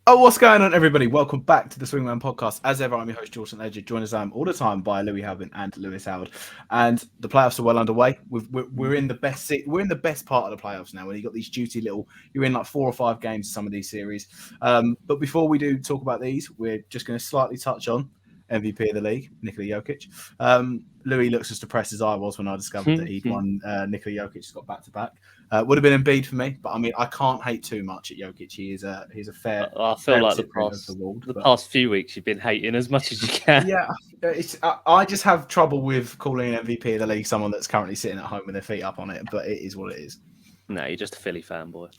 Oh, what's going on, everybody? Welcome back to the Swingman podcast. As ever, I'm your host, Jordan Edger, joined as I am all the time by Louis Halvin and Lewis Howard. And the playoffs are well underway. We're in the best we're in the best part of the playoffs now. When you've got these juicy little, you're in like 4 or 5 games in some of these series. But before we do talk about these, we're just going to slightly touch on MVP of the league, Nikola Jokic. Louis looks as depressed as I was when I discovered that he'd won. Nikola Jokic has got back-to-back. Would have been Embiid for me, but I mean, I can't hate too much at Jokic. He's a fair. I feel like the past few weeks you've been hating as much as you can. Yeah, I just have trouble with calling MVP of the league someone that's currently sitting at home with their feet up on it, but it is what it is. No, you're just a Philly fanboy.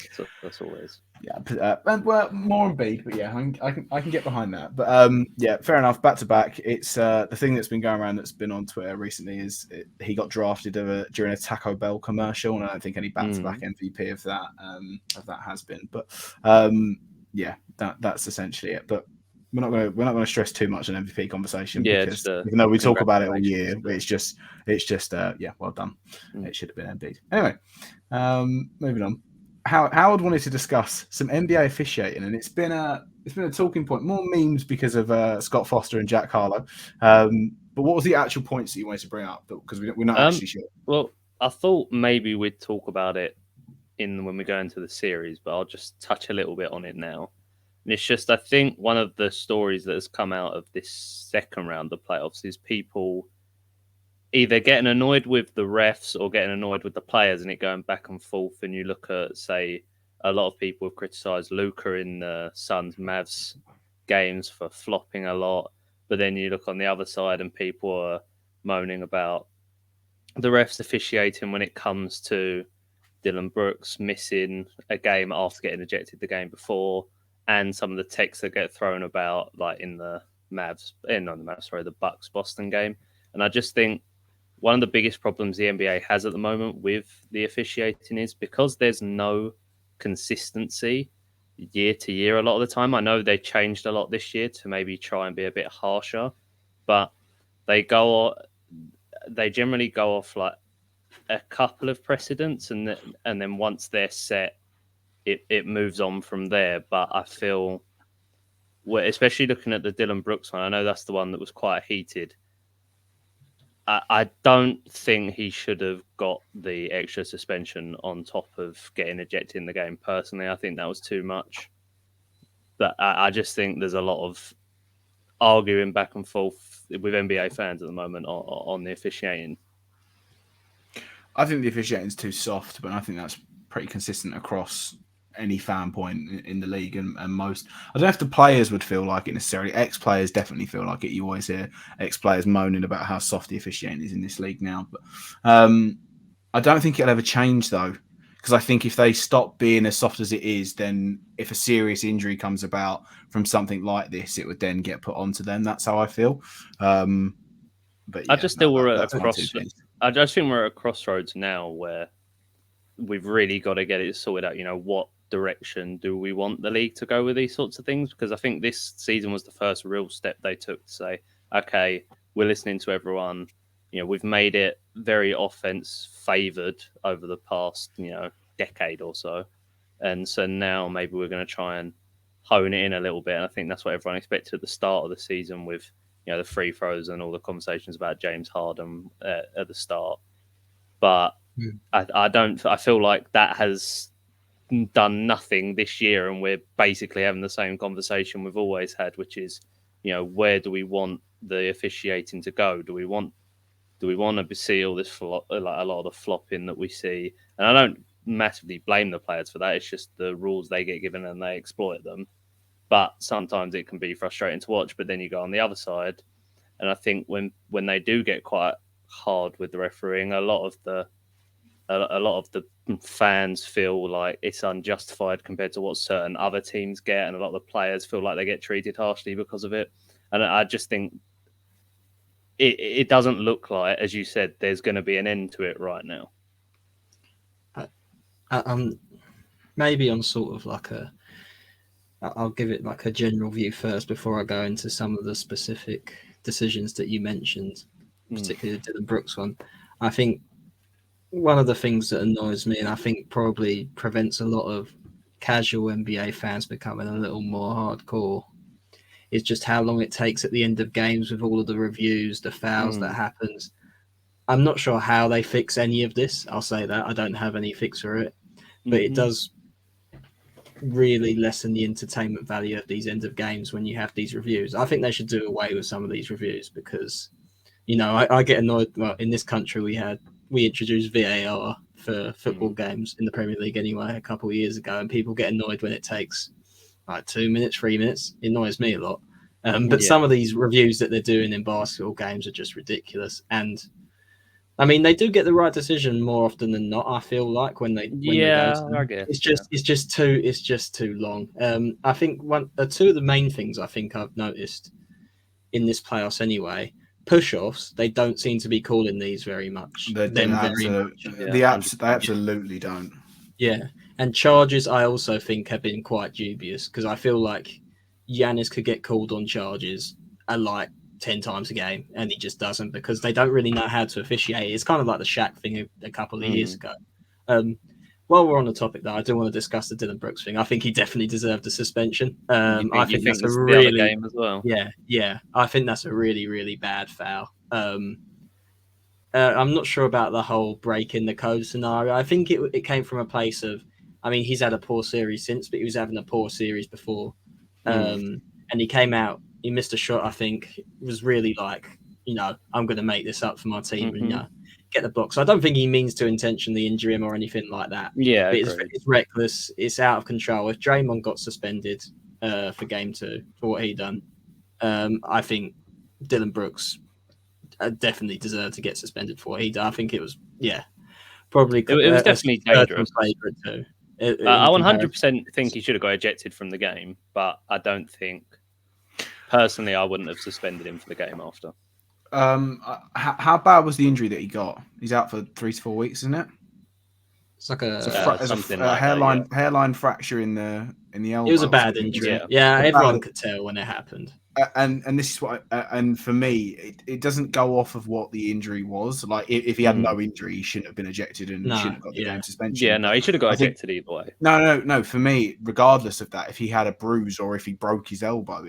That's all it is. Yeah, well, more Embiid, but yeah, I can get behind that. But yeah, fair enough. Back to back, it's the thing that's been going around that's been on Twitter recently is he got drafted during a Taco Bell commercial, and I don't think any back to back MVP of that has been. But yeah, that's essentially it. But we're not going to stress too much on MVP conversation because even though we talk about it all year, it's just yeah, well done. It should have been Embiid. Anyway, moving on. Howard wanted to discuss some NBA officiating, and it's been a talking point. More memes because of Scott Foster and Jack Harlow. But what was the actual points that you wanted to bring up? Because we're not actually sure. Well, I thought maybe we'd talk about it when we go into the series, but I'll just touch a little bit on it now. And it's just, I think one of the stories that has come out of this second round of playoffs is people either getting annoyed with the refs or getting annoyed with the players and it going back and forth. And you look at, say, a lot of people have criticised Luka in the Suns-Mavs games for flopping a lot. But then you look on the other side and people are moaning about the refs officiating when it comes to Dylan Brooks missing a game after getting ejected the game before, and some of the texts that get thrown about, like in the the Bucks Boston game. And I just think one of the biggest problems the NBA has at the moment with the officiating is because there's no consistency year to year a lot of the time. I know they changed a lot this year to maybe try and be a bit harsher, but they generally go off like a couple of precedents, and then once they're set, it moves on from there. But I feel, especially looking at the Dylan Brooks one, I know that's the one that was quite heated. I don't think he should have got the extra suspension on top of getting ejected in the game. Personally, I think that was too much. But I just think there's a lot of arguing back and forth with NBA fans at the moment on the officiating. I think the officiating is too soft, but I think that's pretty consistent across any fan point in the league, and most. I don't know if the players would feel like it necessarily. Ex-players definitely feel like it. You always hear ex-players moaning about how soft the officiating is in this league now, but I don't think it'll ever change though, because I think if they stop being as soft as it is, then if a serious injury comes about from something like this, it would then get put onto them. That's how I feel. But yeah, I just think we're at a crossroads now where we've really got to get it sorted out. You know, what direction do we want the league to go with these sorts of things? Because I think this season was the first real step they took to say, okay, we're listening to everyone. You know, we've made it very offense favored over the past, decade or so. And so now maybe we're going to try and hone it in a little bit. And I think that's what everyone expected at the start of the season with, the free throws and all the conversations about James Harden at the start. But I feel like that has done nothing this year, and we're basically having the same conversation we've always had, which is, where do we want the officiating to go? Do we want to see all this like a lot of the flopping that we see? And I don't massively blame the players for that. It's just the rules they get given and they exploit them. But sometimes it can be frustrating to watch. But then you go on the other side, and I think when they do get quite hard with the refereeing, a lot of the fans feel like it's unjustified compared to what certain other teams get, and a lot of the players feel like they get treated harshly because of it. And I just think it doesn't look like, as you said, there's going to be an end to it right now. Maybe on sort of like I'll give it like a general view first before I go into some of the specific decisions that you mentioned, particularly the Dylan Brooks one. I think one of the things that annoys me, and I think probably prevents a lot of casual NBA fans becoming a little more hardcore is just how long it takes at the end of games with all of the reviews, the fouls that happens. I'm not sure how they fix any of this. I'll say that. I don't have any fix for it. But it does really lessen the entertainment value of these end of games when you have these reviews. I think they should do away with some of these reviews because, I get annoyed. Well, in this country, we introduced VAR for football games in the Premier League anyway a couple of years ago, and people get annoyed when it takes like 2 minutes, 3 minutes. It annoys me a lot. But some of these reviews that they're doing in basketball games are just ridiculous. And I mean, they do get the right decision more often than not. I feel like when they go to them. I guess it's just too long. I think two of the main things I think I've noticed in this playoffs anyway, push-offs. They don't seem to be calling these very much. They absolutely don't. Yeah, and charges I also think have been quite dubious because I feel like Giannis could get called on charges like 10 times a game, and he just doesn't because they don't really know how to officiate. It's kind of like the Shaq thing a couple of years ago. While we're on the topic, though, I do want to discuss the Dylan Brooks thing. I think he definitely deserved a suspension. I think that's a really game as well. Yeah. I think that's a really, really bad foul. I'm not sure about the whole breaking the code scenario. I think it came from a place of, I mean, he's had a poor series since, but he was having a poor series before. And he came out, he missed a shot, I think. It was really like, I'm going to make this up for my team and, get the block. So I don't think he means to intentionally injure him or anything like that. Yeah, but it's reckless. It's out of control. If Draymond got suspended for game 2 for what he done, I think Dylan Brooks definitely deserved to get suspended for what he done. I think it was, probably. It was definitely dangerous. Too. I 100% think he should have got ejected from the game, but I don't think, personally, I wouldn't have suspended him for the game after. How bad was the injury that he got? He's out for 3 to 4 weeks, isn't it? It's like a hairline fracture in the elbow. It was a bad injury. Yeah, everyone could tell when it happened. And this is what, and for me, it doesn't go off of what the injury was. Like if he had no injury, he shouldn't have been ejected and shouldn't have got the game suspension. Yeah, no, he should have got ejected either way. No. For me, regardless of that, if he had a bruise or if he broke his elbow,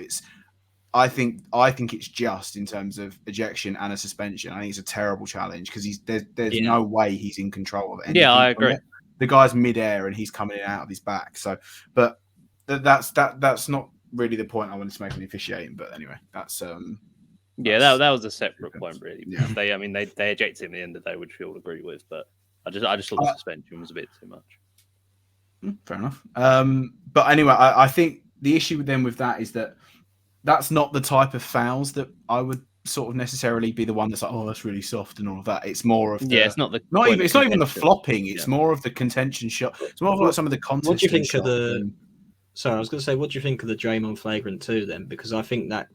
I think it's just in terms of ejection and a suspension. I think it's a terrible challenge because there's no way he's in control of it. Yeah, I agree. The guy's midair and he's coming in out of his back. So, but that's not really the point I wanted to make on the officiating. But anyway, that was a separate point really. Yeah. They ejected him at the end of the day, which we all agree with. But I just thought the suspension was a bit too much. Fair enough. But anyway, I think the issue with that is that that's not the type of fouls that I would sort of necessarily be the one that's like, oh, that's really soft and all of that. It's more of it's not even the flopping. It's more of the contention shot. It's more of like some of the contest. What do you think of the? Sorry, I was going to say, what do you think of the Draymond flagrant 2 then? Because I think that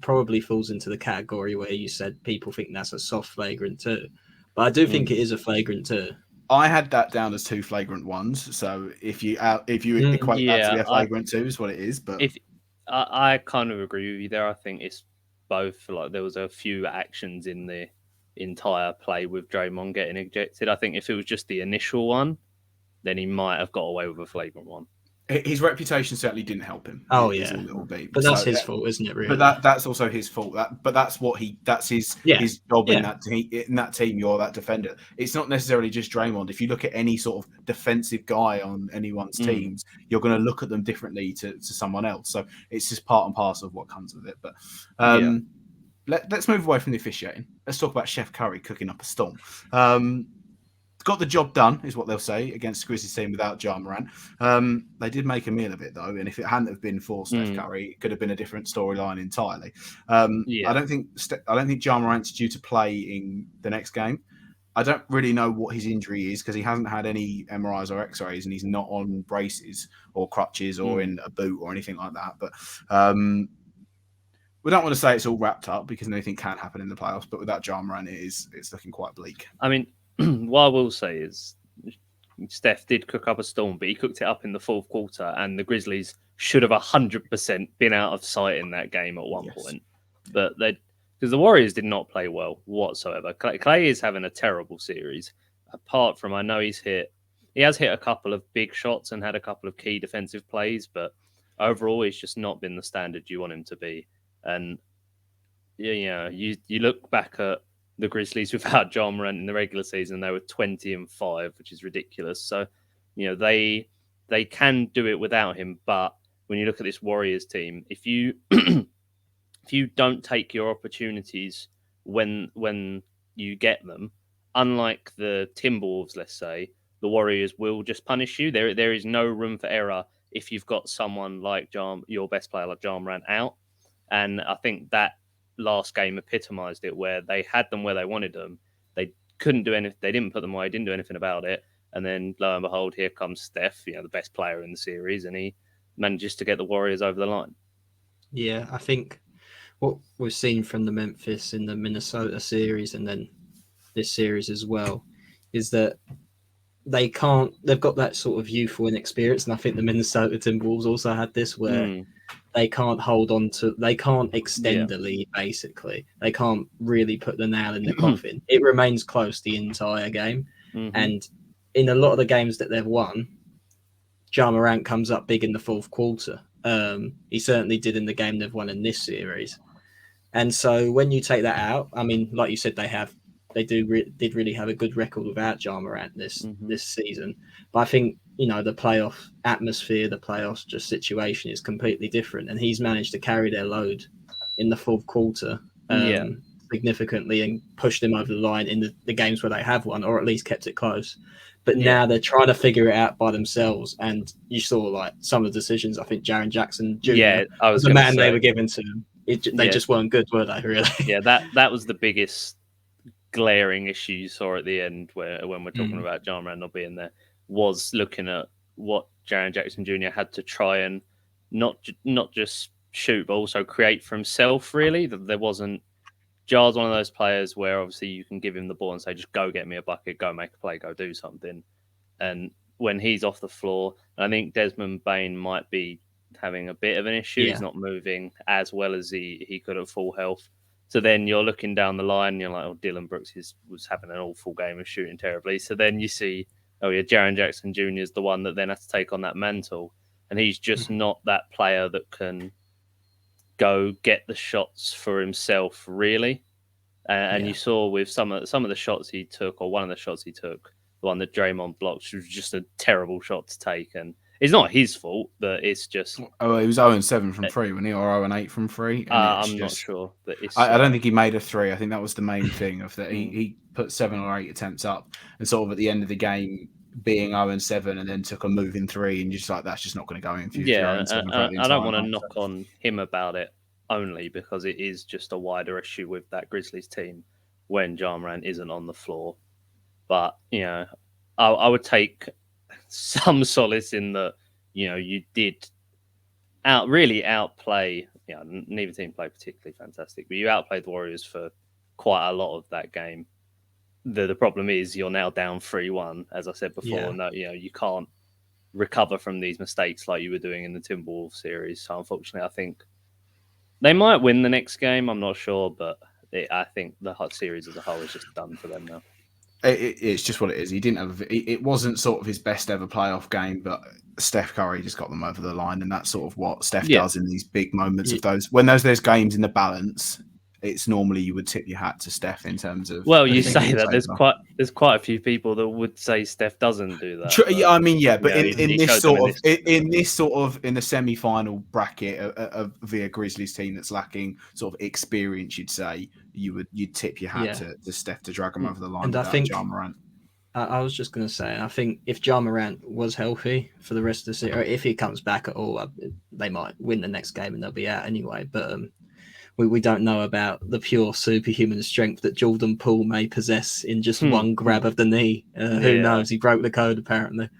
probably falls into the category where you said people think that's a soft flagrant 2, but I do think it is a flagrant 2. I had that down as 2 flagrant 1s. So if you equate that to be a flagrant 2 is what it is. But I kind of agree with you there. I think it's both. Like there was a few actions in the entire play with Draymond getting ejected. I think if it was just the initial one, then he might have got away with a flagrant 1. His reputation certainly didn't help him. Oh yeah, a little bit. But that's his fault, isn't it? Really. But that's also his fault. That's his job in that team. You're that defender. It's not necessarily just Draymond. If you look at any sort of defensive guy on anyone's teams, you're going to look at them differently to someone else. So it's just part and parcel of what comes with it. But let's move away from the officiating. Let's talk about Steph Curry cooking up a storm. Got the job done, is what they'll say, against the Grizzlies team without Ja Morant. They did make a meal of it, though, and if it hadn't have been for Steph Curry, it could have been a different storyline entirely. I don't think Ja Morant's due to play in the next game. I don't really know what his injury is because he hasn't had any MRIs or X-rays, and he's not on braces or crutches or in a boot or anything like that. But we don't want to say it's all wrapped up because anything can happen in the playoffs. But without Ja Morant, it's looking quite bleak. I mean, what I will say is Steph did cook up a storm, but he cooked it up in the fourth quarter, and the Grizzlies should have 100% been out of sight in that game at one point. But because the Warriors did not play well whatsoever. Clay is having a terrible series. Apart from, I know he's hit he has hit a couple of big shots and had a couple of key defensive plays, but overall, he's just not been the standard you want him to be. And you look back at the Grizzlies without Ja Morant in the regular season, they were 20-5, which is ridiculous. So, they can do it without him, but when you look at this Warriors team, if you if you don't take your opportunities when you get them, unlike the Timberwolves, let's say, the Warriors will just punish you. There is no room for error if you've got someone like your best player like Ja Morant out. And I think that last game epitomized it, where they had them where they wanted them. They couldn't do anything. They didn't put them away, didn't do anything about it. And then lo and behold, here comes Steph, the best player in the series, and he manages to get the Warriors over the line. Yeah, I think what we've seen from the Memphis in the Minnesota series and then this series as well is that they've got that sort of youthful inexperience. And I think the Minnesota Timberwolves also had this where they can't they can't extend the lead, basically. They can't really put the nail in the coffin. It remains close the entire game. Mm-hmm. And in a lot of the games that they've won, Ja Morant comes up big in the fourth quarter. He certainly did in the game they've won in this series. And so when you take that out, I mean, like you said, they did really have a good record without Ja Morant this season. But I think, the playoff atmosphere, the playoffs just situation is completely different. And he's managed to carry their load in the fourth quarter significantly and push them over the line in the games where they have won, or at least kept it close. But now they're trying to figure it out by themselves. And you saw like some of the decisions, I think Jaren Jackson Jr. Was the man they were given to them. They just weren't good, were they, really? Yeah, that was the biggest glaring issue you saw at the end when we're talking about Ja Morant not being there, was looking at what Jaren Jackson Jr. had to try and not just shoot, but also create for himself, really. There wasn't... Ja's one of those players where obviously you can give him the ball and say, just go get me a bucket, go make a play, go do something. And when he's off the floor, I think Desmond Bane might be having a bit of an issue. He's not moving as well as he could at full health. So then you're looking down the line and you're like, Dylan Brooks was having an awful game of shooting terribly. So then you see, Jaren Jackson Jr. is the one that then has to take on that mantle. And he's just not that player that can go get the shots for himself, really. And you saw with some of the shots he took, or one of the shots he took, the one that Draymond blocked, was just a terrible shot to take. And it's not his fault, but it's just... Oh, he was 0-7 from three, wasn't he? Or 0-8 from three? I'm not sure. But I don't think he made a three. I think that was the main thing, of that he put 7 or 8 attempts up, and sort of at the end of the game being 0-7 and then took a moving three, and you're just like, that's just not going to go in for you. Yeah, I don't want to knock on him about it only because it is just a wider issue with that Grizzlies team when Ja Morant isn't on the floor. But, I would take some solace in that, you did really outplay, neither team played particularly fantastic, but you outplayed the Warriors for quite a lot of that game. The problem is you're now down 3-1, as I said before. No, you can't recover from these mistakes like you were doing in the Timberwolves series. So unfortunately, I think they might win the next game. I'm not sure, but I think the hot series as a whole is just done for them now. It's just what it is. He didn't have. It wasn't sort of his best ever playoff game, but Steph Curry just got them over the line, and that's sort of what Steph does in these big moments of those. When there's games in the balance, it's normally you would tip your hat to Steph in terms of. Well, you say that there's quite a few people that would say Steph doesn't do that. I mean, but in the semi-final bracket via Grizzlies team that's lacking sort of experience, you'd say you'd tip your hat to Steph to drag them over the line. And I think Ja Morant. I was just going to say, I think if Ja Morant was healthy for the rest of the series, or if he comes back at all, they might win the next game and they'll be out anyway. But we don't know about the pure superhuman strength that Jordan Poole may possess in just one grab of the knee. Who knows? He broke the code apparently.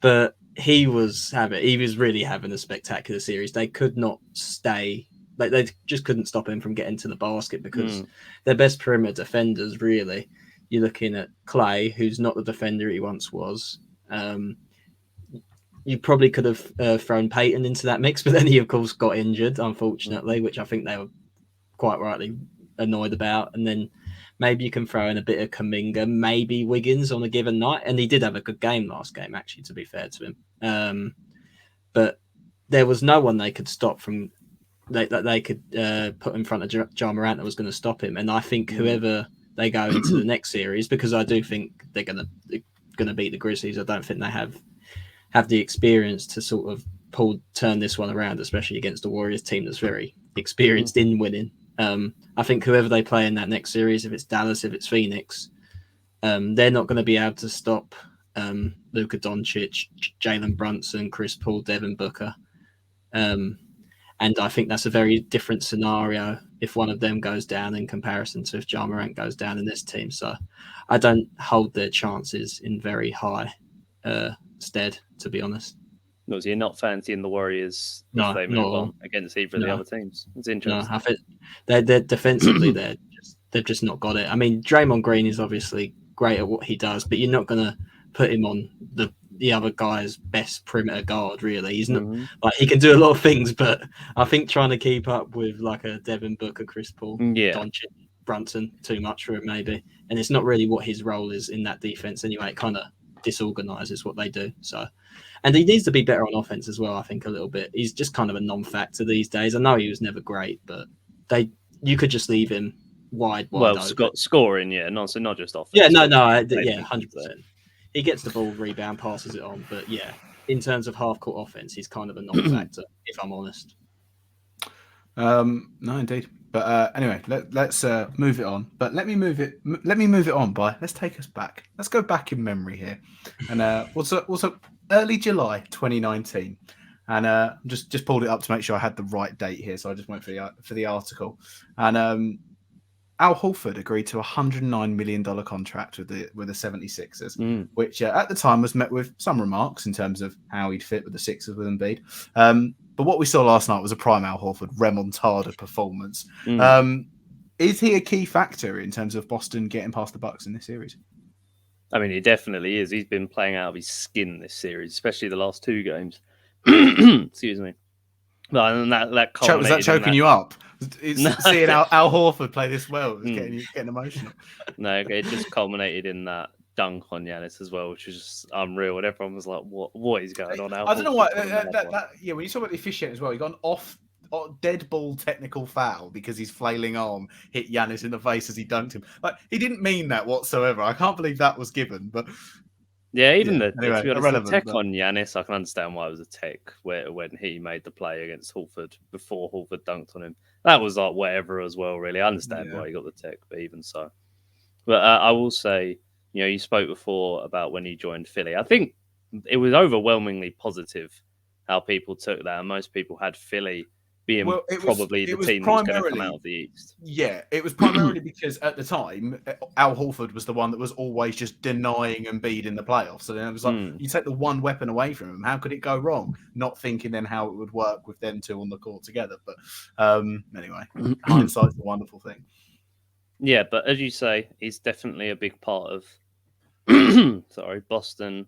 But he was really having a spectacular series. They could not stay. They just couldn't stop him from getting to the basket because their best perimeter defenders, really. You're looking at Clay, who's not the defender he once was. You probably could have thrown Peyton into that mix, but then he, of course, got injured, unfortunately, which I think they were quite rightly annoyed about. And then Maybe you can throw in a bit of Kuminga, maybe Wiggins on a given night. And he did have a good game last game, actually, to be fair to him. But there was no one they could stop from that they could put in front of Ja Morant that was going to stop him. And I think whoever they go into the next series, because I do think they're going to beat the Grizzlies. I don't think they have the experience to sort of turn this one around, especially against the Warriors team that's very experienced in winning. I think whoever they play in that next series, if it's Dallas, if it's Phoenix, they're not going to be able to stop Luka Doncic, Jalen Brunson, Chris Paul, Devin Booker. And I think that's a very different scenario if one of them goes down in comparison to if Ja Morant goes down in this team. So I don't hold their chances in very high stead, to be honest. No, so you're not fancying the Warriors if they move on against either of the other teams. It's interesting. No, I think they're defensively they've just not got it. I mean, Draymond Green is obviously great at what he does, but you're not going to put him on the other guy's best perimeter guard. Really, he's not like he can do a lot of things, but I think trying to keep up with like a Devin Booker, Chris Paul, Doncic, Brunson, too much for him maybe, and it's not really what his role is in that defense anyway. It kind of disorganizes what they do. So. And he needs to be better on offense as well, I think, a little bit. He's just kind of a non-factor these days. I know he was never great, but you could just leave him wide open. Scoring, not just offense. Yeah, 100%. He gets the ball, rebound, passes it on. But yeah, in terms of half-court offense, he's kind of a non-factor, if I'm honest. No, indeed. But anyway, let's move it on. But let me move it on by let's take us back. Let's go back in memory here. And what's up? Early July 2019, and just pulled it up to make sure I had the right date here. So I just went for the article, and Al Horford agreed to a $109 million contract with the 76ers, which at the time was met with some remarks in terms of how he'd fit with the Sixers with Embiid. But what we saw last night was a prime Al Horford remontada performance. Is he a key factor in terms of Boston getting past the Bucks in this series? I mean, he definitely is. He's been playing out of his skin this series, especially the last two games. Excuse me. And that was that choking you up? Seeing Al Horford play this well, getting emotional. No, it just culminated in that dunk on Giannis as well, which was just unreal. And everyone was like, "What is going on?" I don't know why. When you talk about the officiating as well, he got an off dead ball technical foul because his flailing arm hit Giannis in the face as he dunked him. Like, he didn't mean that whatsoever. I can't believe that was given. But the tech on Giannis, I can understand why it was a tech when he made the play against Horford before Horford dunked on him. That was like whatever as well, really. I understand why he got the tech, but even so. But I will say, you spoke before about when he joined Philly. I think it was overwhelmingly positive how people took that, and most people had Philly being probably the team that's going to come out of the East. Yeah, it was primarily because at the time, Al Horford was the one that was always just denying Embiid in the playoffs. So then it was like, you take the one weapon away from him, how could it go wrong? Not thinking then how it would work with them two on the court together. But anyway, hindsight's a wonderful thing. Yeah, but as you say, he's definitely a big part of Boston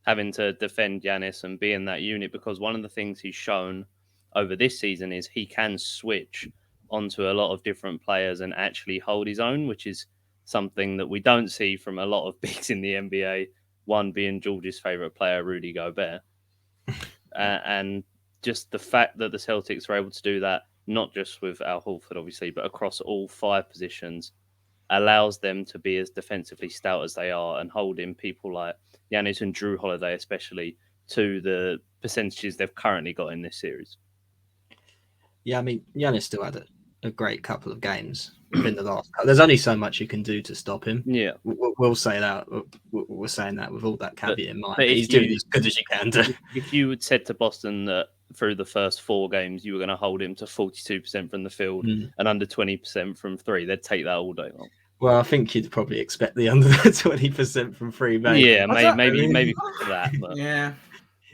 having to defend Giannis and be in that unit, because one of the things he's shown over this season is he can switch onto a lot of different players and actually hold his own, which is something that we don't see from a lot of bigs in the NBA, one being George's favourite player, Rudy Gobert. And just the fact that the Celtics were able to do that, not just with Al Horford, obviously, but across all five positions, allows them to be as defensively stout as they are and holding people like Giannis and Drew Holiday especially to the percentages they've currently got in this series. Yeah, I mean, Giannis still had a great couple of games within the last. There's only so much you can do to stop him. Yeah, we'll say that. We're saying that with all that caveat in mind. But he's doing as good as you can do. If you had said to Boston that through the first four games you were going to hold him to 42% from the field and under 20% from three, they'd take that all day long. Well, I think you'd probably expect the under 20% from three, maybe. Yeah, maybe that. But... yeah.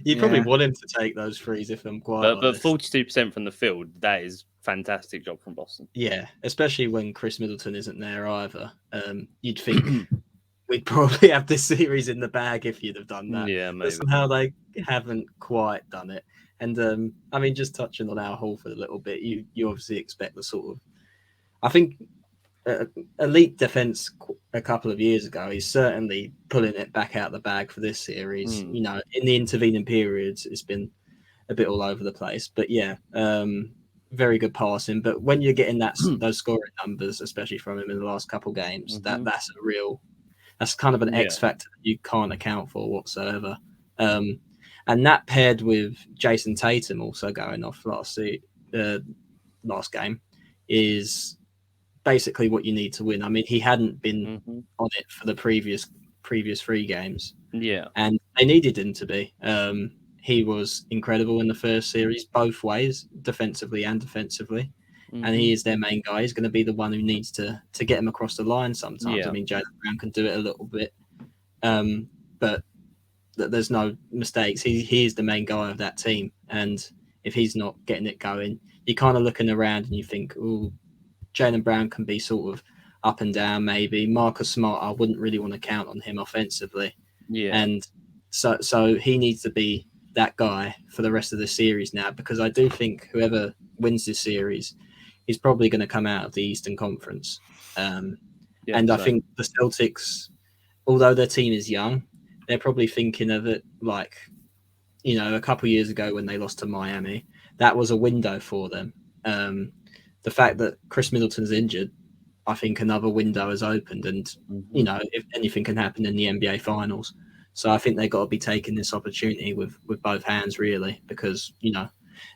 You probably want him to take those threes if I'm quite honest. But 42% from the field, that is fantastic job from Boston. Yeah, especially when Chris Middleton isn't there either. You'd think we'd probably have this series in the bag if you'd have done that. Yeah, maybe. But somehow they haven't quite done it. And I mean, just touching on Al Horford a little bit, you obviously expect the sort of... I think elite defense a couple of years ago. He's certainly pulling it back out the bag for this series. You know, in the intervening periods, it's been a bit all over the place. But yeah, very good passing. But when you're getting those scoring numbers, especially from him in the last couple games, that's kind of an X factor that you can't account for whatsoever. And that paired with Jason Tatum also going off last game is basically what you need to win. I mean, he hadn't been on it for the previous 3 games. Yeah. And they needed him to be. He was incredible in the first series, both ways, defensively and defensively. And he is their main guy. He's going to be the one who needs to get him across the line sometimes. Yeah. I mean, Jaylen Brown can do it a little bit. But there's no mistakes. He is the main guy of that team. And if he's not getting it going, you're kind of looking around and you think, oh, Jaylen Brown can be sort of up and down maybe. Marcus Smart, I wouldn't really want to count on him offensively. Yeah. And so he needs to be that guy for the rest of the series now, because I do think whoever wins this series is probably going to come out of the Eastern Conference. And I think the Celtics, although their team is young, they're probably thinking of it like, you know, a couple of years ago when they lost to Miami, that was a window for them. The fact that Chris Middleton's injured, I think another window has opened, and you know, if anything can happen in the NBA Finals. So I think they've got to be taking this opportunity with both hands, really, because you know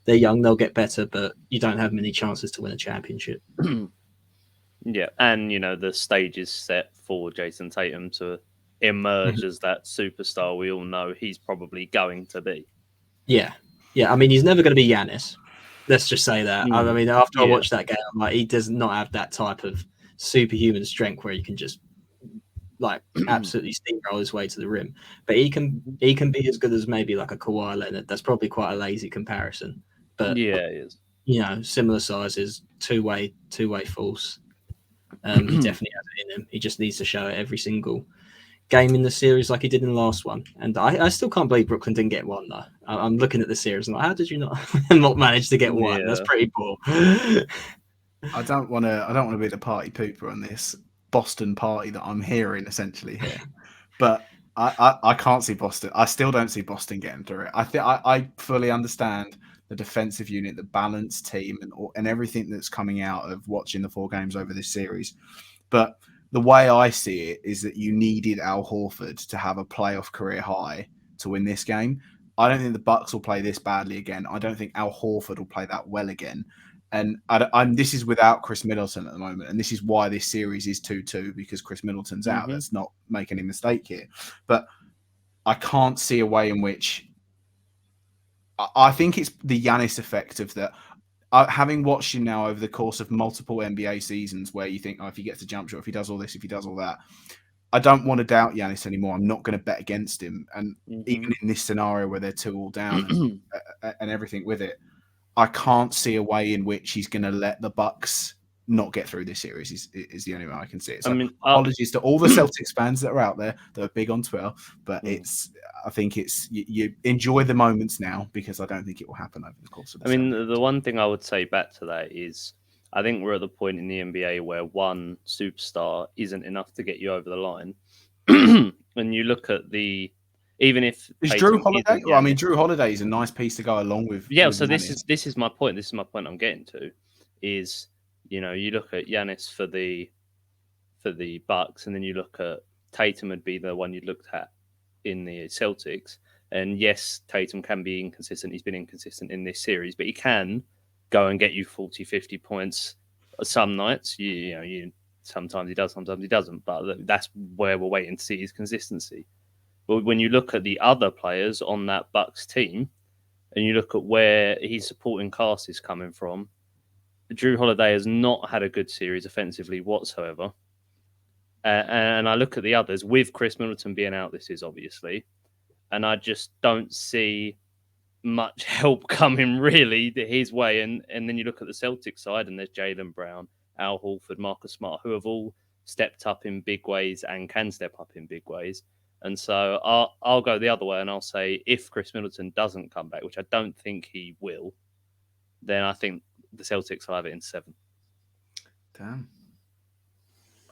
they're young, they'll get better, but you don't have many chances to win a championship. Yeah, and you know the stage is set for Jason Tatum to emerge as that superstar we all know he's probably going to be. Yeah. I mean, he's never going to be Giannis. Let's just say that. I mean, after I watched that game, I'm like, he does not have that type of superhuman strength where he can just like absolutely steamroll his way to the rim. But he can be as good as maybe like a Kawhi Leonard. That's probably quite a lazy comparison. But yeah, he is. You know, similar sizes, two-way force. He definitely has it in him. He just needs to show it every single game in the series like he did in the last one. And I still can't believe Brooklyn didn't get one, though. I'm looking at the series and like, how did you not manage to get one? That's pretty poor. I don't want to be the party pooper on this Boston party that I'm hearing essentially here, but I can't see Boston. I still don't see Boston getting through it. I fully understand the defensive unit, the balanced team, and everything that's coming out of watching the 4 games over this series. But the way I see it is that you needed Al Horford to have a playoff career high to win this game. I don't think the Bucks will play this badly again. I don't think Al Horford will play that well again. And this is without Chris Middleton at the moment. And this is why this series is 2-2, because Chris Middleton's out. Let's not make any mistake here. But I can't see a way in which I think it's the Giannis effect of that. Having watched him now over the course of multiple NBA seasons where you think, oh, if he gets a jump shot, if he does all this, if he does all that, I don't want to doubt Giannis anymore. I'm not going to bet against him. And even in this scenario where they're 2-2 down and everything with it, I can't see a way in which he's going to let the Bucks not get through this series is the only way I can see it. So apologies to all the Celtics fans that are out there that are big on Twitter, but I think it's you enjoy the moments now, because I don't think it will happen over the course of the season. The one thing I would say back to that is I think we're at the point in the NBA where one superstar isn't enough to get you over the line. When you look at even if is Drew Holiday? Well, I mean, Drew Holiday is a nice piece to go along with. Yeah, with so Giannis. this is my point. This is my point I'm getting to. Is you know you look at Giannis for the Bucks, and then you look at Tatum would be the one you looked at in the Celtics. And yes, Tatum can be inconsistent. He's been inconsistent in this series, but he can go and get you 40, 50 points some nights. Sometimes he does, sometimes he doesn't. But that's where we're waiting to see his consistency. But when you look at the other players on that Bucks team, and you look at where his supporting cast is coming from, Drew Holiday has not had a good series offensively whatsoever. And I look at the others, with Chris Middleton being out, this is obviously, and I just don't see much help coming really his way. And then you look at the Celtics side, and there's Jaylen Brown, Al Horford, Marcus Smart, who have all stepped up in big ways and can step up in big ways. And so I'll go the other way, and I'll say if Chris Middleton doesn't come back, which I don't think he will, then I think the Celtics will have it in 7. Damn.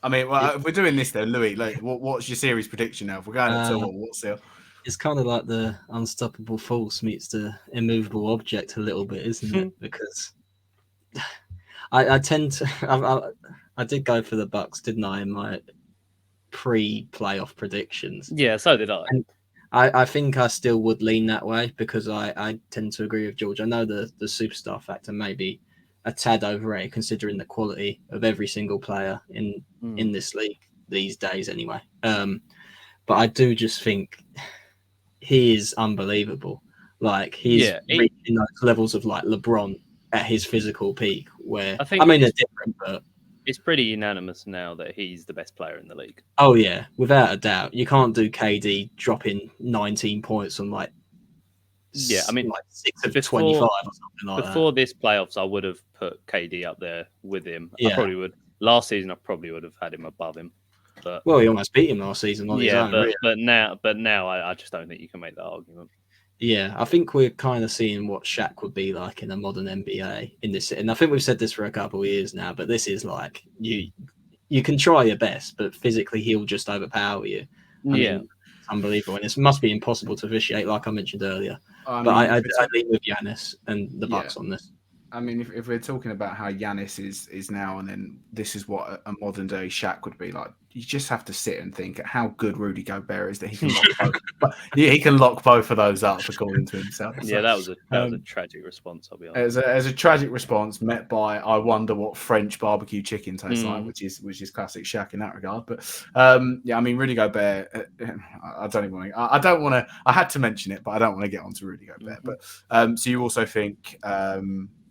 I mean, well, if we're doing this then, Louis, like, what's your series prediction now? If we're going at all, what's the... It's kind of like the unstoppable force meets the immovable object a little bit, isn't it? Because I tend to... I did go for the Bucks, didn't I, in my pre-playoff predictions? Yeah, so did I. And I think I still would lean that way because I tend to agree with George. I know the superstar factor may be a tad overrated considering the quality of every single player in this league these days anyway. But I do just think he is unbelievable. Like he's reaching those levels of like LeBron at his physical peak where I mean they're different, but it's pretty unanimous now that he's the best player in the league. Oh yeah, without a doubt. You can't do KD dropping 19 points on like 6 of 25 or something like that. Before this playoffs, I would have put KD up there with him. Yeah. I probably would. Last season, I probably would have had him above him. But well, he almost beat him last season on his own. But now, I just don't think you can make that argument. Yeah, I think we're kind of seeing what Shaq would be like in a modern NBA in this. And I think we've said this for a couple of years now, but this is like you can try your best, but physically he'll just overpower you. I mean, it's unbelievable. And it must be impossible to vitiate, like I mentioned earlier. But I lean with Giannis and the Bucks on this. I mean, if we're talking about how Giannis is now, and then this is what a modern day Shaq would be like, you just have to sit and think at how good Rudy Gobert is that he can lock both. But he can lock both of those up according to himself. Yeah, that was a tragic response. I'll be honest. As a tragic response met by I wonder what French barbecue chicken tastes like, which is classic Shaq in that regard. But I mean, Rudy Gobert. I don't even want to. I don't want to. I had to mention it, but I don't want to get onto Rudy Gobert. But so you also think.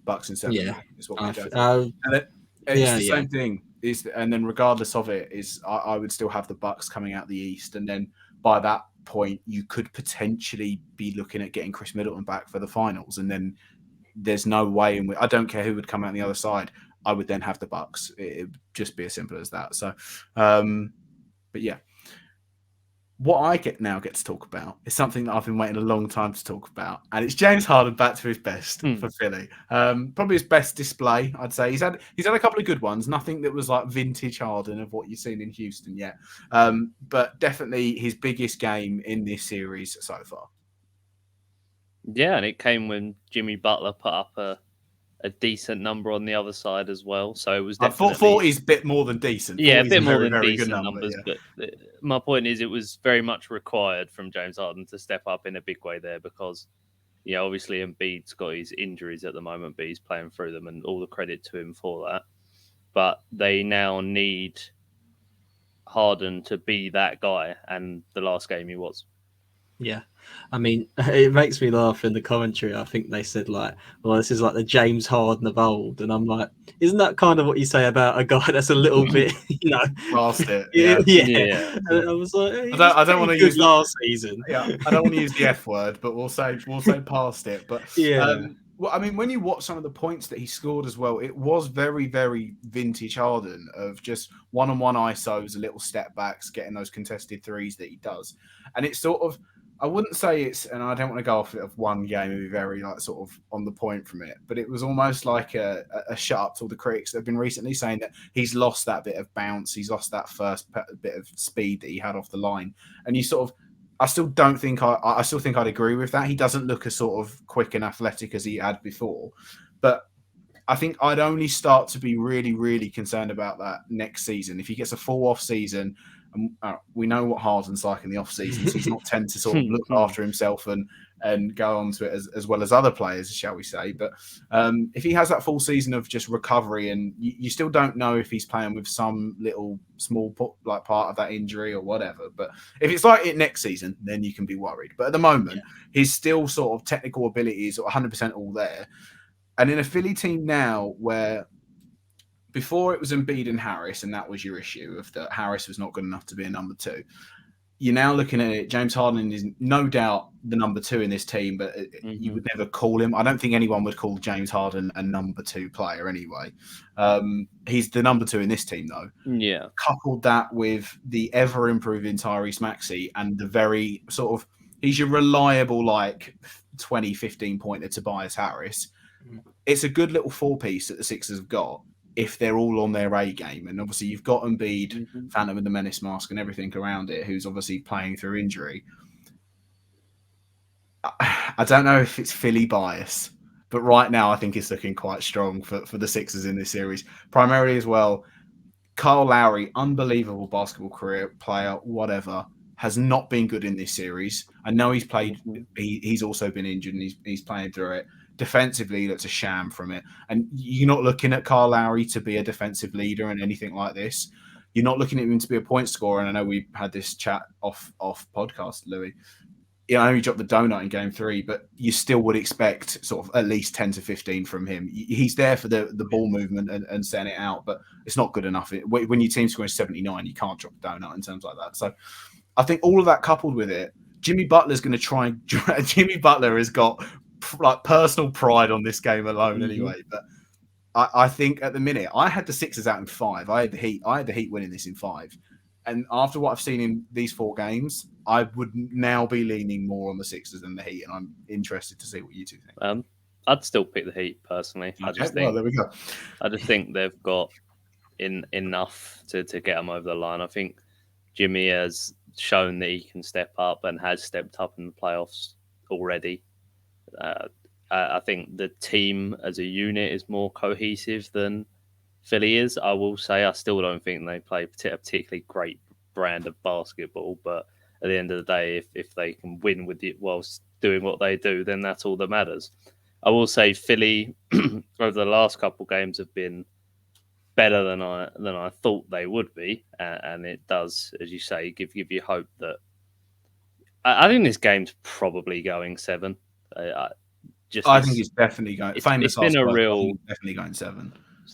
Bucks and 7 is what we go. And it's the same thing. And then regardless of it, I would still have the Bucks coming out the East, and then by that point, you could potentially be looking at getting Chris Middleton back for the finals, and then there's no way in which I don't care who would come out on the other side. I would then have the Bucks. It'd just be as simple as that. So, but yeah. What I get to talk about is something that I've been waiting a long time to talk about, and it's James Harden back to his best for Philly. Probably his best display, I'd say. He's had a couple of good ones, nothing that was like vintage Harden of what you've seen in Houston yet, but definitely his biggest game in this series so far. Yeah, and it came when Jimmy Butler put up a decent number on the other side as well. So it was definitely 40 is a bit more than decent. Yeah, a bit more than decent numbers. But my point is, it was very much required from James Harden to step up in a big way there because, obviously Embiid's got his injuries at the moment, but he's playing through them, and all the credit to him for that. But they now need Harden to be that guy, and the last game he was. Yeah. I mean, it makes me laugh in the commentary. I think they said like, well, this is like the James Harden of old. And I'm like, isn't that kind of what you say about a guy that's a little bit, past it? Yeah. And I was like, I don't want to use last season. Yeah, I don't want to use the F word, but we'll say past it. But well, I mean, when you watch some of the points that he scored as well, it was very, very vintage Harden of just one-on-one ISOs, little step backs, getting those contested threes that he does. And it's sort of, I wouldn't say it's, and I don't want to go off of one game and be very like sort of on the point from it, but it was almost like a shut up to all the critics that have been recently saying that he's lost that bit of bounce, he's lost that first bit of speed that he had off the line. And you sort of, I still think I'd agree with that. He doesn't look as sort of quick and athletic as he had before, but I think I'd only start to be really, really concerned about that next season. If he gets a full off season, we know what Harden's like in the off season, so he's not tend to sort of look after himself and go on to it as well as other players, shall we say. But if he has that full season of just recovery, and you still don't know if he's playing with some little small part of that injury or whatever. But if it's like it next season, then you can be worried. But at the moment, his still sort of technical abilities are 100% all there. And in a Philly team now where before it was Embiid and Harris, and that was your issue of that Harris was not good enough to be a number two. You're now looking at it. James Harden is no doubt the number two in this team, but you would never call him. I don't think anyone would call James Harden a number two player anyway. He's the number two in this team, though. Yeah. Coupled that with the ever improving Tyrese Maxey and the very sort of, he's your reliable like 20, 15 pointer Tobias Harris. It's a good little four piece that the Sixers have got. if they're all on their A game. And obviously you've got Embiid, Phantom of the Menace mask and everything around it, who's obviously playing through injury. I don't know if it's Philly bias, but right now I think it's looking quite strong for the Sixers in this series. Primarily as well, Kyle Lowry, unbelievable basketball career, player, whatever, has not been good in this series. I know he's played, he's also been injured and he's playing through it. Defensively, that's a sham from it. And you're not looking at Kyle Lowry to be a defensive leader and anything like this. You're not looking at him to be a point scorer. And I know we had this chat off podcast, Louis. I know he dropped the donut in game 3, but you still would expect sort of at least 10 to 15 from him. He's there for the ball movement and setting it out, but it's not good enough. When your team's scoring 79, you can't drop the donut in terms like that. So I think all of that coupled with it, Jimmy Butler's going to try. Jimmy Butler has got like personal pride on this game alone anyway. But I think at the minute, I had the Sixers out in 5. I had the Heat winning this in 5. And after what I've seen in these 4 games, I would now be leaning more on the Sixers than the Heat, and I'm interested to see what you two think. I'd still pick the Heat personally. Okay, there we go. I just think they've got enough to get them over the line. I think Jimmy has shown that he can step up and has stepped up in the playoffs already. I think the team as a unit is more cohesive than Philly is. I will say I still don't think they play a particularly great brand of basketball, but at the end of the day, if they can win with it whilst doing what they do, then that's all that matters. I will say Philly over the last couple of games have been better than I thought they would be, and it does, as you say, give you hope that I think this game's probably going 7. I think it's definitely going. It's been a real definitely going 7. It's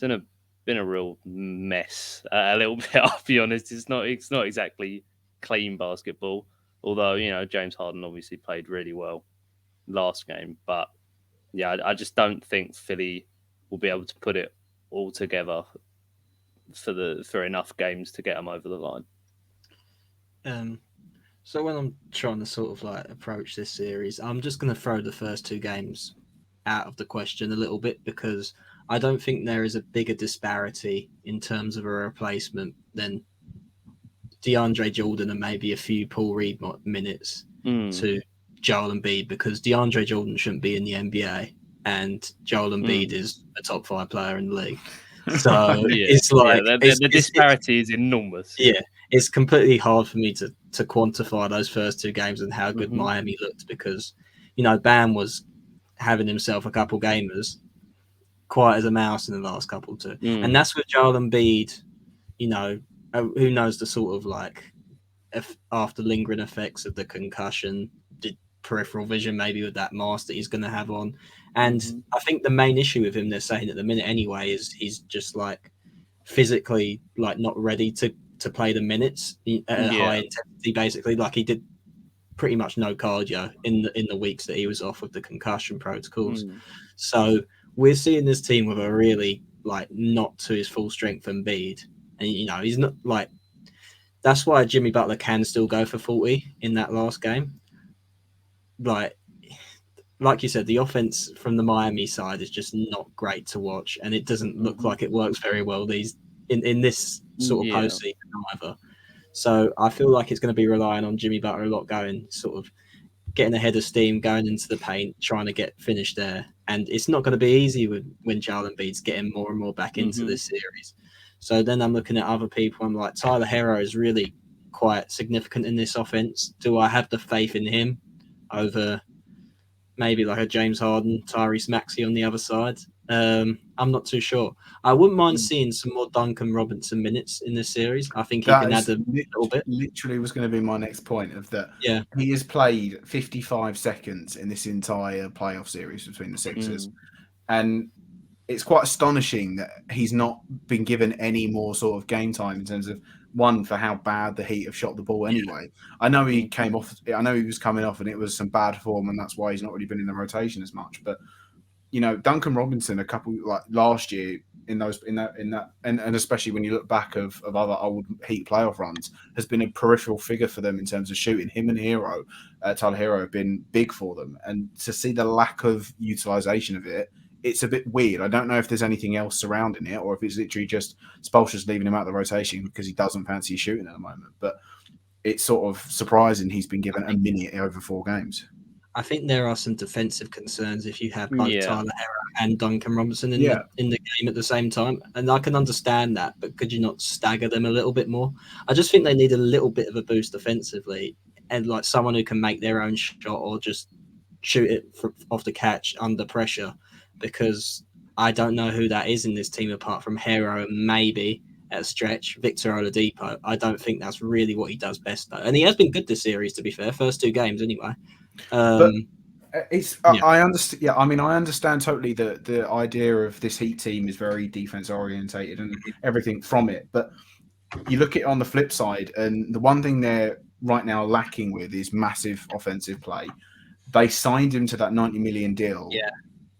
been a real mess. A little bit, I'll be honest. It's not exactly clean basketball. Although James Harden obviously played really well last game, but yeah, I just don't think Philly will be able to put it all together for enough games to get them over the line. So when I'm trying to sort of like approach this series, I'm just going to throw the first 2 games out of the question a little bit, because I don't think there is a bigger disparity in terms of a replacement than DeAndre Jordan and maybe a few Paul Reed minutes to Joel Embiid, because DeAndre Jordan shouldn't be in the NBA and Joel Embiid is a top 5 player in the league. So it's like the disparity is enormous. Yeah, it's completely hard for me to quantify those first 2 games and how good Miami looked, because Bam was having himself a couple gamers, quiet as a mouse in the last couple too, and that's with Joel Embiid. Who knows the sort of like after lingering effects of the concussion, the peripheral vision maybe with that mask that he's going to have on. And I think the main issue with him, they're saying at the minute anyway, is he's just like physically like not ready to play the minutes at a high intensity. Basically, like he did pretty much no cardio in the weeks that he was off with the concussion protocols. So we're seeing this team with a really like not to his full strength Embiid, and he's not like. That's why Jimmy Butler can still go for 40 in that last game. Like you said, the offense from the Miami side is just not great to watch, and it doesn't look like it works very well in this sort of postseason either. So I feel like it's going to be relying on Jimmy Butler a lot, going sort of getting ahead of steam, going into the paint, trying to get finished there. And it's not going to be easy when Joel Embiid's getting more and more back into this series. So then I'm looking at other people. I'm like, Tyler Hero is really quite significant in this offense. Do I have the faith in him over maybe like a James Harden, Tyrese Maxey on the other side? I'm not too sure. I wouldn't mind seeing some more Duncan Robinson minutes in this series. I think he can add a little bit. Literally was going to be my next point of that. Yeah. He has played 55 seconds in this entire playoff series between the Sixers. And it's quite astonishing that he's not been given any more sort of game time in terms of one, for how bad the Heat have shot the ball anyway. I know he came off. I know he was coming off, and it was some bad form, and that's why he's not really been in the rotation as much. But Duncan Robinson, a couple like last year and especially when you look back of other old Heat playoff runs, has been a peripheral figure for them in terms of shooting. Him and Tyler Hero have been big for them, and to see the lack of utilization of it it's a bit weird. I don't know if there's anything else surrounding it, or if it's literally just Spoelstra's leaving him out of the rotation because he doesn't fancy shooting at the moment. But it's sort of surprising he's been given a minute over 4 games. I think there are some defensive concerns if you have both Yeah. Tyler Hero and Duncan Robinson in Yeah. the game at the same time, and I can understand that. But could you not stagger them a little bit more? I just think they need a little bit of a boost offensively, and like someone who can make their own shot or just shoot it off the catch under pressure. Because I don't know who that is in this team apart from Hero and maybe at a stretch Victor Oladipo. I don't think that's really what he does best though, and he has been good this series. To be fair, first 2 games anyway. But it's yeah. I understand. Yeah, I mean, I understand totally the idea of this Heat team is very defense orientated and everything from it. But you look at it on the flip side, and the one thing they're right now lacking with is massive offensive play. They signed him to that $90 million deal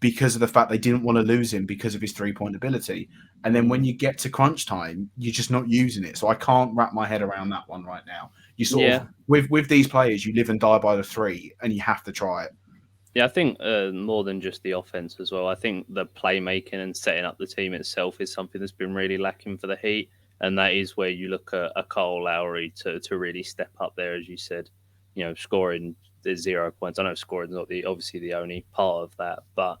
because of the fact they didn't want to lose him because of his 3-point ability. And then when you get to crunch time, you're just not using it. So I can't wrap my head around that one right now. You sort of with these players, you live and die by the 3, and you have to try it. Yeah, I think more than just the offense as well. I think the playmaking and setting up the team itself is something that's been really lacking for the Heat, and that is where you look at a Kyle Lowry to really step up there, as you said. You know, scoring the 0 points. I know scoring is not obviously the only part of that, but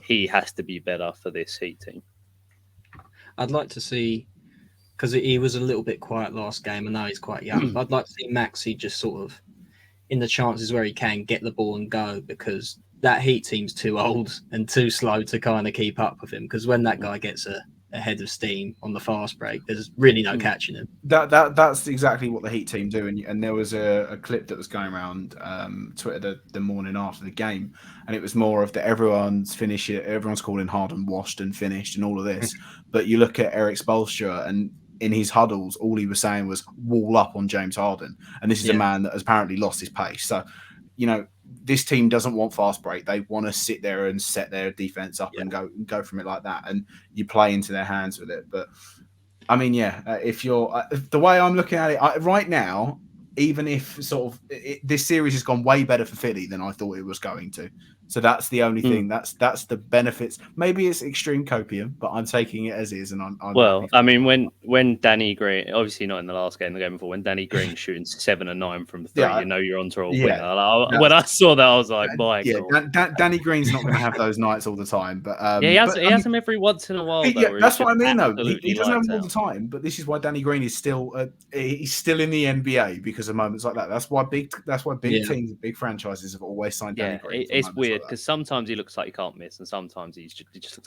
he has to be better for this Heat team. I'd like to see, because he was a little bit quiet last game, and now he's quite young. But I'd like to see Maxey just sort of, in the chances where he can, get the ball and go, because that Heat team's too old and too slow to kind of keep up with him. Because when that guy gets a head of steam on the fast break, there's really no catching him. That's exactly what the Heat team do. And there was a clip that was going around Twitter the morning after the game, and it was more of that everyone's calling Harden washed and finished and all of this. But you look at Eric Spoelstra, and in his huddles, all he was saying was wall up on James Harden. And this is a man that has apparently lost his pace. So, you know, this team doesn't want fast break. They want to sit there and set their defense up and go from it like that. And you play into their hands with it. But I mean, if you're the way I'm looking at it right now, even if sort of this series has gone way better for Philly than I thought it was going to. So that's the only thing. That's the benefits. Maybe it's extreme copium, but I'm taking it as is. And I'm well, I mean, when Danny Green, obviously not in the last game, the game before, when Danny Green shooting 7 and 9 from 3, you know you're onto a winner. When I saw that, I was like, my God. Danny Green's not going to have those nights all the time, but he has them every once in a while. That's what I mean, though. He doesn't have them all the time, but this is why Danny Green is still he's still in the NBA because of moments like that. That's why big teams, big franchises have always signed Danny Green. It's weird because sometimes he looks like he can't miss, and sometimes he just looks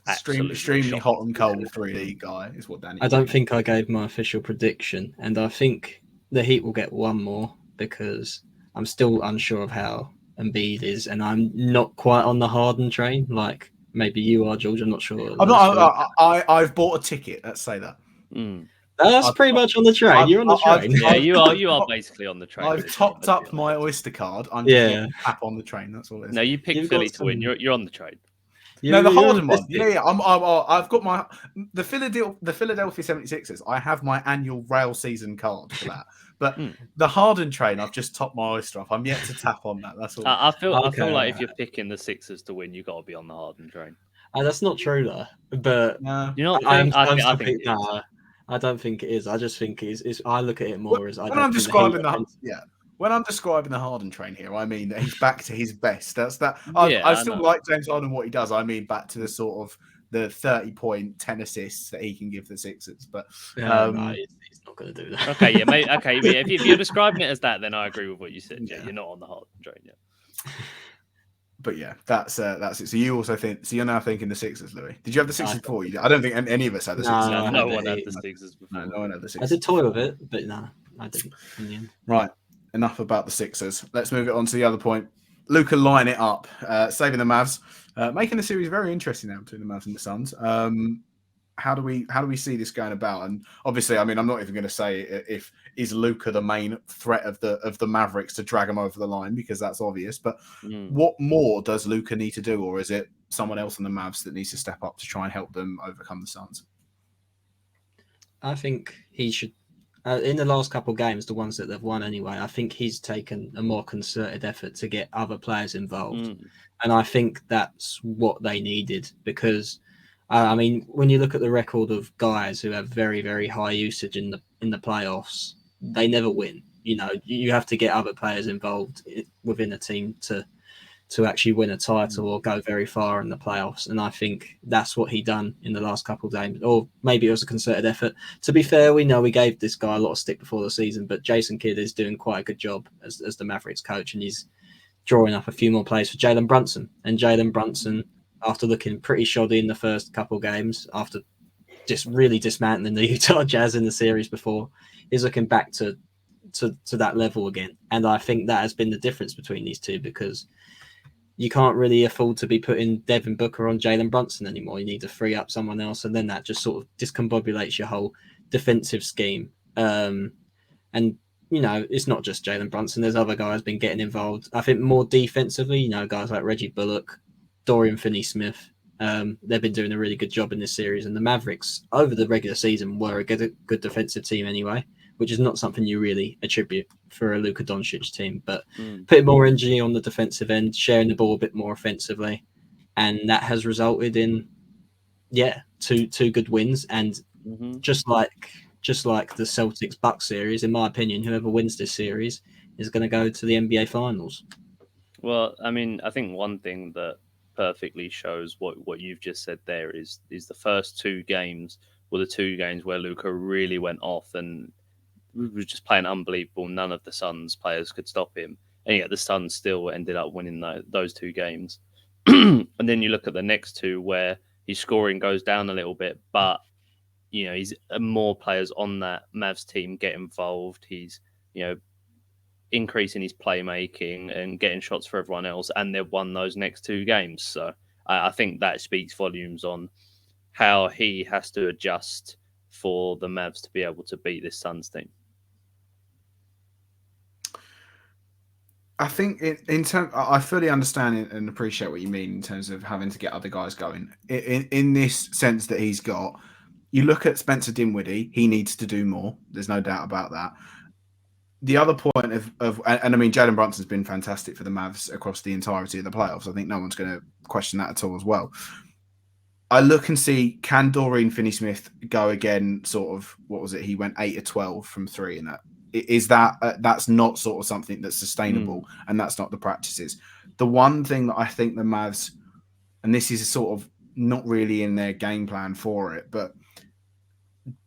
extremely hot and cold 3D guy is what Danny. I don't think I gave my official prediction, and I think the Heat will get one more because I'm still unsure of how Embiid is, and I'm not quite on the Harden train. Like maybe you are, George. I'm not sure. I've bought a ticket. Let's say that. That's pretty much on the train. You're on the train. Yeah, you are basically on the train. I've topped up my Oyster card. I'm just tap on the train. That's all it is. No, you picked Philly to win. You're on the train. No, the Harden one. Yeah. I've got the Philadelphia 76ers. I have my annual rail season card for that. But the Harden train, I've just topped my Oyster off. I'm yet to tap on that. That's all. I feel like if you're picking the Sixers to win, you got to be on the Harden train. That's not true though. But you're not. I think I don't think it is. I just think it is. I look at it more as when I'm describing when I'm describing the Harden train here, I mean that he's back to his best. That's that. I still like James Harden what he does. I mean back to the sort of the 30-point, 10 assists that he can give the Sixers. But he's not going to do that. Okay, yeah, mate. Okay, if you're describing it as that, then I agree with what you said. Yeah, you're not on the Harden train yet. But yeah, that's it. So you also think? So you're now thinking the Sixers, Louis? Did you have the Sixers before? I don't think any of us had the Sixers. No one had the Sixers before. No one had the Sixers. I did toy with it, but no, I didn't in the end. Right, enough about the Sixers. Let's move it on to the other point. Luka line it up, saving the Mavs, making the series very interesting now between the Mavs and the Suns. How do we see this going about? And obviously, I mean, I'm not even going to say if is Luka the main threat of the Mavericks to drag them over the line because that's obvious. But what more does Luka need to do, or is it someone else in the Mavs that needs to step up to try and help them overcome the Suns? I think he should in the last couple of games, the ones that they've won anyway, I think he's taken a more concerted effort to get other players involved. And I think that's what they needed because, I mean, when you look at the record of guys who have very, very high usage in the playoffs, they never win. You know, you have to get other players involved within a team to actually win a title or go very far in the playoffs. And I think that's what he done in the last couple of games. Or maybe it was a concerted effort. To be fair, we know we gave this guy a lot of stick before the season, but Jason Kidd is doing quite a good job as the Mavericks coach, and he's drawing up a few more plays for Jalen Brunson. And Jalen Brunson, after looking pretty shoddy in the first couple of games, after just really dismantling the Utah Jazz in the series before, is looking back to that level again. And I think that has been the difference between these two because you can't really afford to be putting Devin Booker on Jalen Brunson anymore. You need to free up someone else, and then that just sort of discombobulates your whole defensive scheme. And you know, it's not just Jalen Brunson. There's other guys been getting involved. I think more defensively, you know, guys like Reggie Bullock, Dorian Finney-Smith. They've been doing a really good job in this series, and the Mavericks over the regular season were a good defensive team anyway, which is not something you really attribute for a Luka Doncic team. But putting more energy on the defensive end, sharing the ball a bit more offensively, and that has resulted in two good wins. And just like the Celtics Bucks series, in my opinion, whoever wins this series is going to go to the NBA Finals. Well, I mean, I think one thing that perfectly shows what you've just said there is the first two games were the two games where Luka really went off and was just playing unbelievable. None of the Suns players could stop him, and yet the Suns still ended up winning those two games. And then you look at the next two where his scoring goes down a little bit, but you know, he's more players on that Mavs team get involved. He's, you know, increasing his playmaking and getting shots for everyone else, and they've won those next two games. So I think that speaks volumes on how he has to adjust for the Mavs to be able to beat this Suns team. I think in terms, I fully understand and appreciate what you mean in terms of having to get other guys going. In this sense that he's got, you look at Spencer Dinwiddie, he needs to do more. There's no doubt about that. The other point of and I mean, Jalen Brunson's been fantastic for the Mavs across the entirety of the playoffs. I think no one's going to question that at all as well. I look and see, can Dorian Finney-Smith go again? Sort of, what was it? He went 8 of 12 from three in that. Is that that's not sort of something that's sustainable, and that's not the practices. The one thing that I think the Mavs, and this is sort of not really in their game plan for it, but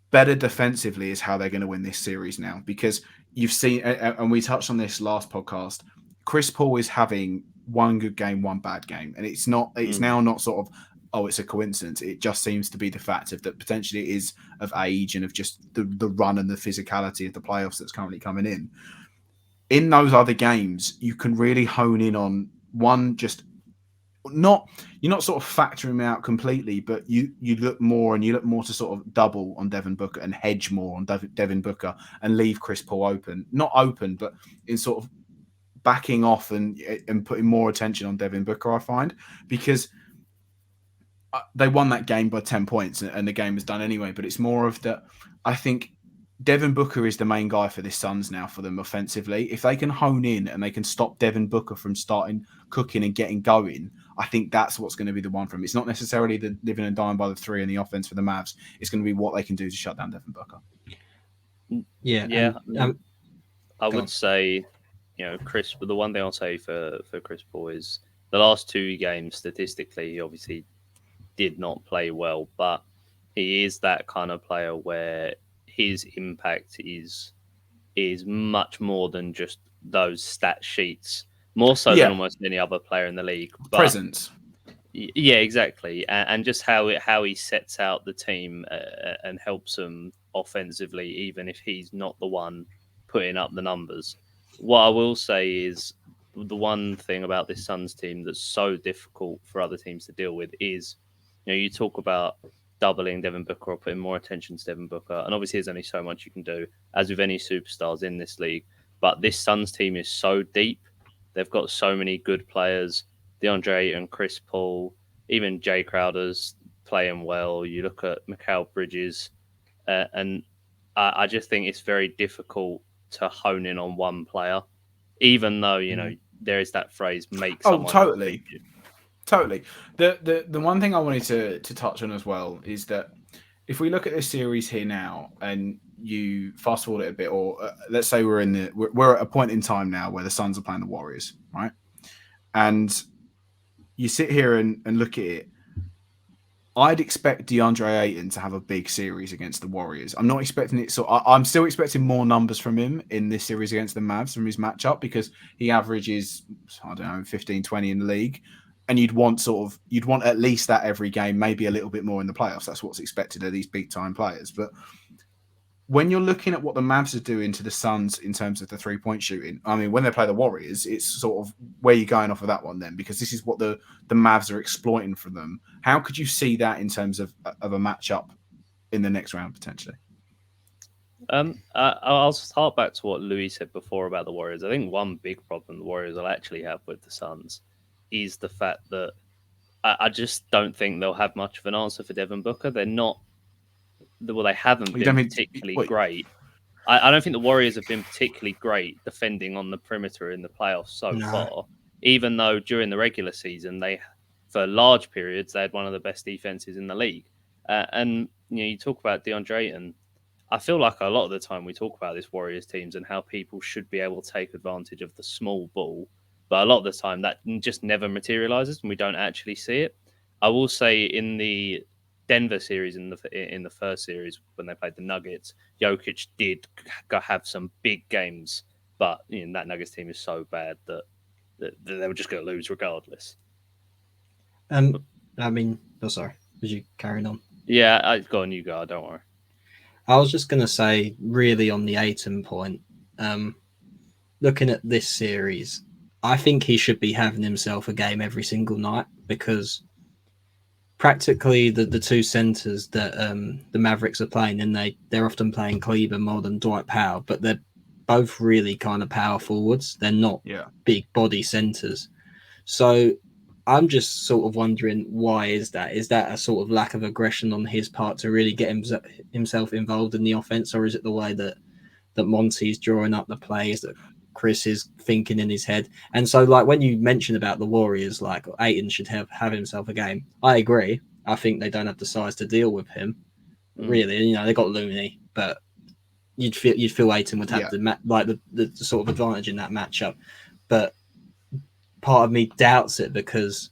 better defensively is how they're going to win this series now, because you've seen, and we touched on this last podcast, Chris Paul is having one good game, one bad game, and it's now not sort of, oh, it's a coincidence. It just seems to be the fact of that potentially it is of age and of just the run and the physicality of the playoffs that's currently coming in. In those other games, you can really hone in on one, just you're not sort of factoring him out completely, but you look more to sort of double on Devin Booker and hedge more on Devin Booker and leave Chris Paul open. Not open, but in sort of backing off and putting more attention on Devin Booker, I find, because they won that game by 10 points and the game was done anyway. But it's more of that. I think Devin Booker is the main guy for this Suns now for them offensively. If they can hone in and they can stop Devin Booker from starting cooking and getting going, I think that's what's going to be the one for him. It's not necessarily the living and dying by the three in the offense for the Mavs. It's going to be what they can do to shut down Devin Booker. Yeah. I would say, you know, the one thing I'll say for Chris Paul is the last two games, statistically, he obviously did not play well, but he is that kind of player where his impact is much more than just those stat sheets, more so than almost any other player in the league. But, presence. Yeah, exactly, and just how he sets out the team and helps them offensively, even if he's not the one putting up the numbers. What I will say is the one thing about this Suns team that's so difficult for other teams to deal with is, you know, you talk about doubling Devin Booker or putting more attention to Devin Booker, and obviously there's only so much you can do, as with any superstars in this league. But this Suns team is so deep; they've got so many good players. DeAndre and Chris Paul, even Jay Crowder's playing well. You look at Mikal Bridges, and I just think it's very difficult to hone in on one player, even though there is that phrase "make someone totally. beat you." Totally. The one thing I wanted to touch on as well is that if we look at this series here now, and you fast forward it a bit, or let's say we're at a point in time now where the Suns are playing the Warriors, right? And you sit here and look at it. I'd expect DeAndre Ayton to have a big series against the Warriors. I'm not expecting it. So I'm still expecting more numbers from him in this series against the Mavs from his matchup, because he averages, I don't know, 15, 20 in the league. And you'd want at least that every game, maybe a little bit more in the playoffs. That's what's expected of these big time players. But when you're looking at what the Mavs are doing to the Suns in terms of the 3-point shooting, I mean, when they play the Warriors, it's sort of where you're going off of that one then, because this is what the Mavs are exploiting for them. How could you see that in terms of a matchup in the next round potentially? I'll start back to what Louis said before about the Warriors. I think one big problem the Warriors will actually have with the Suns is the fact that I just don't think they'll have much of an answer for Devin Booker. They're not. Well, they haven't been particularly great. I don't think the Warriors have been particularly great defending on the perimeter in the playoffs so far, even though during the regular season, for large periods, they had one of the best defenses in the league. And you talk about DeAndre Ayton. I feel like a lot of the time we talk about this Warriors teams and how people should be able to take advantage of the small ball, but a lot of the time that just never materializes and we don't actually see it. I will say in the Denver series, in the first series when they played the Nuggets, Jokic did have some big games, but that Nuggets team is so bad that they were just going to lose regardless. I mean, sorry, was you carrying on? Yeah, go on, you go. Don't worry. I was just going to say, really, on the Ayton point, looking at this series, I think he should be having himself a game every single night, because practically the two centers that the Mavericks are playing, and they're often playing Kleber more than Dwight Powell, but they're both really kind of power forwards. They're not big body centers. So I'm just sort of wondering, why is that? Is that a sort of lack of aggression on his part to really get himself involved in the offense, or is it the way that Monty's drawing up the plays, that Chris is thinking in his head? And so, like, when you mentioned about the Warriors, like Ayton should have himself a game, I agree. I think they don't have the size to deal with him. Really, they got Looney, but you'd feel Ayton would have the sort of advantage in that matchup. But part of me doubts it, because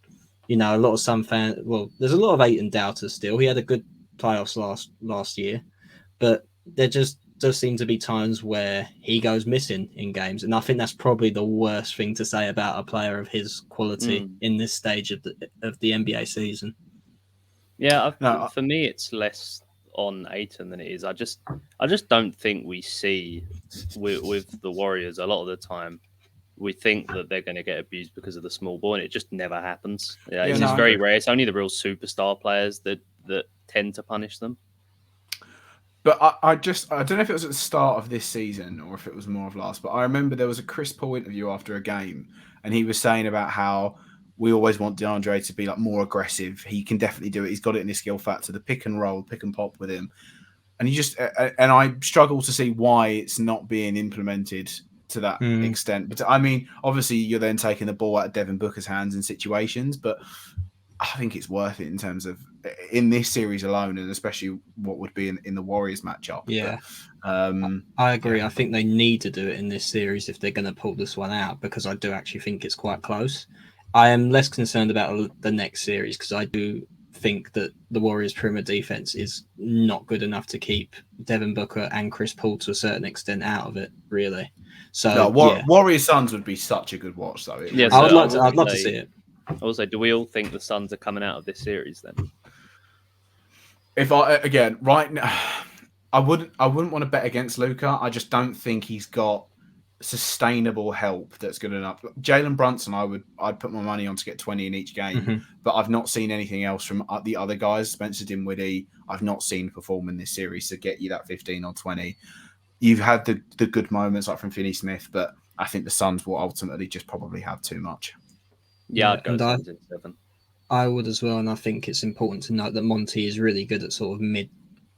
a lot of some fans, there's a lot of Ayton doubters still. He had a good playoffs last year, but there just does seem to be times where he goes missing in games, and I think that's probably the worst thing to say about a player of his quality in this stage of the NBA season. Yeah, for me, it's less on Ayton than it is. I just don't think we see with the Warriors a lot of the time. We think that they're going to get abused because of the small ball, and it just never happens. It's just very rare. It's only the real superstar players that tend to punish them. But I don't know if it was at the start of this season or if it was more of last, but I remember there was a Chris Paul interview after a game, and he was saying about how we always want DeAndre to be like more aggressive. He can definitely do it. He's got it in his skill factor, the pick and roll, pick and pop with him. And and I struggle to see why it's not being implemented to that extent. But I mean, obviously you're then taking the ball out of Devin Booker's hands in situations, but I think it's worth it in terms of in this series alone, and especially what would be in the Warriors matchup. Yeah, but, I agree. I think they need to do it in this series if they're going to pull this one out, because I do actually think it's quite close. I am less concerned about the next series, because I do think that the Warriors' perimeter defense is not good enough to keep Devin Booker and Chris Paul to a certain extent out of it, really. So Warriors Suns would be such a good watch, though. Yeah, I'd love to see it. Also, do we all think the Suns are coming out of this series then? Right now, I wouldn't want to bet against Luka. I just don't think he's got sustainable help that's good enough. Jalen Brunson, I'd put my money on to get 20 in each game, but I've not seen anything else from the other guys. Spencer Dinwiddie, I've not seen perform in this series to get you that 15 or 20. You've had the good moments like from Finney Smith, but I think the Suns will ultimately just probably have too much. Yeah, I'd go Suns in 7. I would as well, and I think it's important to note that Monty is really good at sort of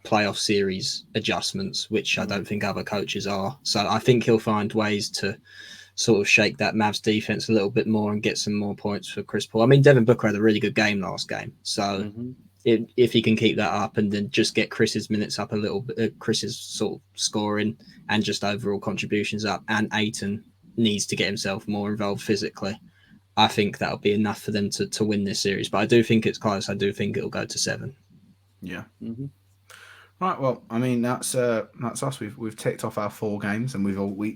playoff series adjustments, which I don't think other coaches are. So I think he'll find ways to sort of shake that Mavs defense a little bit more and get some more points for Chris Paul. I mean, Devin Booker had a really good game last game. So if he can keep that up and then just get Chris's minutes up a little bit, Chris's sort of scoring and just overall contributions up, and Ayton needs to get himself more involved physically, I think that'll be enough for them to win this series. But I do think it's close. I do think it'll go to 7. Yeah. Right. Well, I mean, that's us. We've ticked off our 4 games, and we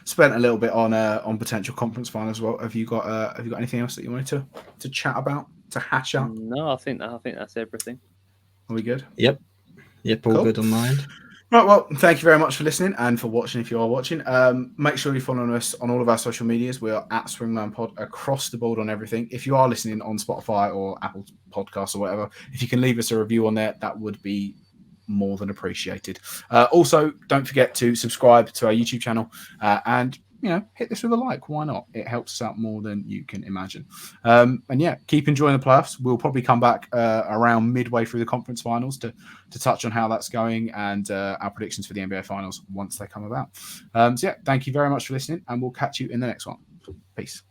spent a little bit on potential conference finals as well. Have you got anything else that you wanted to chat about, to hash out? No, I think that's everything. Are we good? Yep, all Cool. good on my end. Right, well, thank you very much for listening and for watching if you are watching. Make sure you follow us on all of our social medias. We are at Swingman Pod across the board on everything. If you are listening on Spotify or Apple Podcasts or whatever, if you can leave us a review on there, that would be more than appreciated. Also, don't forget to subscribe to our YouTube channel and hit this with a like. Why not? It helps us out more than you can imagine. And yeah, keep enjoying the playoffs. We'll probably come back around midway through the conference finals to touch on how that's going and our predictions for the NBA finals once they come about. So yeah, thank you very much for listening, and we'll catch you in the next one. Peace.